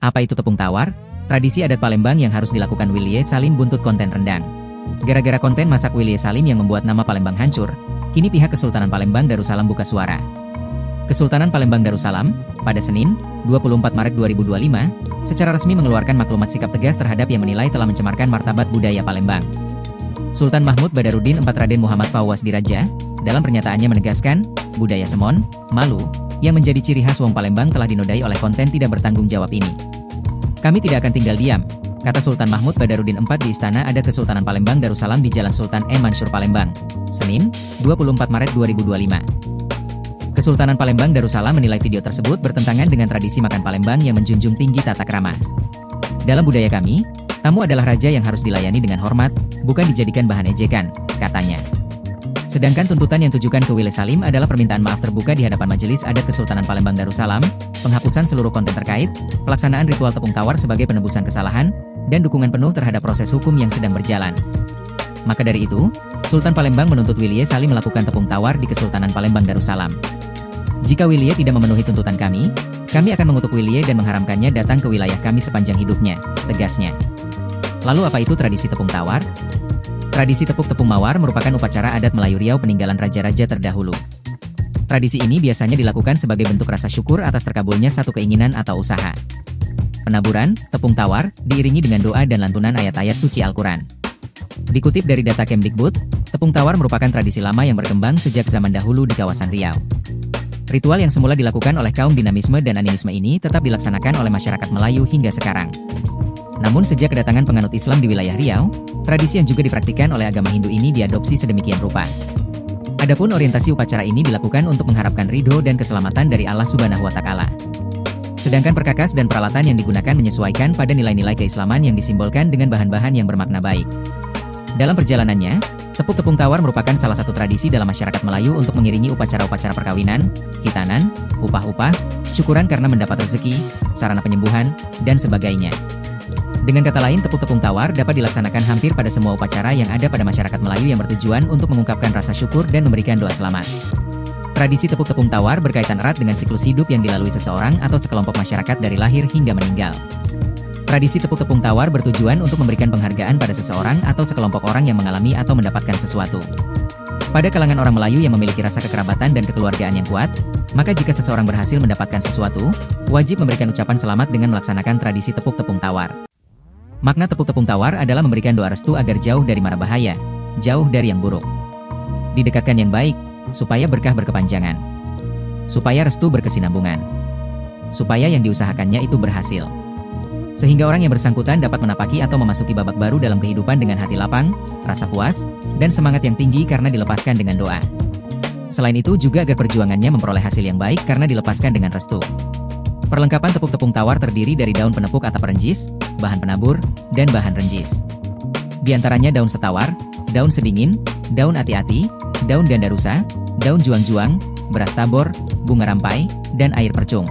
Apa itu tepung tawar? Tradisi adat Palembang yang harus dilakukan Willy Salim buntut konten rendang. Gara-gara konten masak Willy Salim yang membuat nama Palembang hancur, kini pihak Kesultanan Palembang Darussalam buka suara. Kesultanan Palembang Darussalam, pada Senin, 24 Maret 2025, secara resmi mengeluarkan maklumat sikap tegas terhadap yang menilai telah mencemarkan martabat budaya Palembang. Sultan Mahmud Badarudin IV Raden Muhammad Fawaz Diraja, dalam pernyataannya menegaskan, budaya Semon, Malu, yang menjadi ciri khas wong Palembang telah dinodai oleh konten tidak bertanggung jawab ini. Kami tidak akan tinggal diam, kata Sultan Mahmud Badarudin IV di Istana Adat Kesultanan Palembang Darussalam di Jalan Sultan M. Mansur Palembang, Senin, 24 Maret 2025. Kesultanan Palembang Darussalam menilai video tersebut bertentangan dengan tradisi makan Palembang yang menjunjung tinggi tata krama. Dalam budaya kami, tamu adalah raja yang harus dilayani dengan hormat, bukan dijadikan bahan ejekan, katanya. Sedangkan tuntutan yang tujukan ke Willy Salim adalah permintaan maaf terbuka di hadapan Majelis Adat Kesultanan Palembang Darussalam, penghapusan seluruh konten terkait, pelaksanaan ritual tepung tawar sebagai penebusan kesalahan, dan dukungan penuh terhadap proses hukum yang sedang berjalan. Maka dari itu, Sultan Palembang menuntut Willy Salim melakukan tepung tawar di Kesultanan Palembang Darussalam. Jika Willy tidak memenuhi tuntutan kami akan mengutuk Willy dan mengharamkannya datang ke wilayah kami sepanjang hidupnya, tegasnya. Lalu apa itu tradisi tepung tawar? Tradisi tepuk-tepung mawar merupakan upacara adat Melayu Riau peninggalan raja-raja terdahulu. Tradisi ini biasanya dilakukan sebagai bentuk rasa syukur atas terkabulnya satu keinginan atau usaha. Penaburan, tepung tawar, diiringi dengan doa dan lantunan ayat-ayat suci Al-Quran. Dikutip dari data Kemdikbud, tepung tawar merupakan tradisi lama yang berkembang sejak zaman dahulu di kawasan Riau. Ritual yang semula dilakukan oleh kaum dinamisme dan animisme ini tetap dilaksanakan oleh masyarakat Melayu hingga sekarang. Namun sejak kedatangan penganut Islam di wilayah Riau, tradisi yang juga dipraktikkan oleh agama Hindu ini diadopsi sedemikian rupa. Adapun orientasi upacara ini dilakukan untuk mengharapkan ridho dan keselamatan dari Allah Subhanahu wa Ta'ala. Sedangkan perkakas dan peralatan yang digunakan menyesuaikan pada nilai-nilai keislaman yang disimbolkan dengan bahan-bahan yang bermakna baik. Dalam perjalanannya, tepuk-tepung tawar merupakan salah satu tradisi dalam masyarakat Melayu untuk mengiringi upacara-upacara perkawinan, khitanan, upah-upah, syukuran karena mendapat rezeki, sarana penyembuhan, dan sebagainya. Dengan kata lain, tepuk-tepung tawar dapat dilaksanakan hampir pada semua upacara yang ada pada masyarakat Melayu yang bertujuan untuk mengungkapkan rasa syukur dan memberikan doa selamat. Tradisi tepuk-tepung tawar berkaitan erat dengan siklus hidup yang dilalui seseorang atau sekelompok masyarakat dari lahir hingga meninggal. Tradisi tepuk-tepung tawar bertujuan untuk memberikan penghargaan pada seseorang atau sekelompok orang yang mengalami atau mendapatkan sesuatu. Pada kalangan orang Melayu yang memiliki rasa kekerabatan dan kekeluargaan yang kuat, maka jika seseorang berhasil mendapatkan sesuatu, wajib memberikan ucapan selamat dengan melaksanakan tradisi tepuk-tepung tawar. Makna tepuk-tepung tawar adalah memberikan doa restu agar jauh dari mara bahaya, jauh dari yang buruk. Didekatkan yang baik, supaya berkah berkepanjangan. Supaya restu berkesinambungan. Supaya yang diusahakannya itu berhasil. Sehingga orang yang bersangkutan dapat menapaki atau memasuki babak baru dalam kehidupan dengan hati lapang, rasa puas, dan semangat yang tinggi karena dilepaskan dengan doa. Selain itu juga agar perjuangannya memperoleh hasil yang baik karena dilepaskan dengan restu. Perlengkapan tepuk-tepung tawar terdiri dari daun penepuk atau perenjis, bahan penabur, dan bahan renjis. Di antaranya daun setawar, daun sedingin, daun ati-ati, daun gandarusa, daun juang-juang, beras tabor, bunga rampai, dan air percung.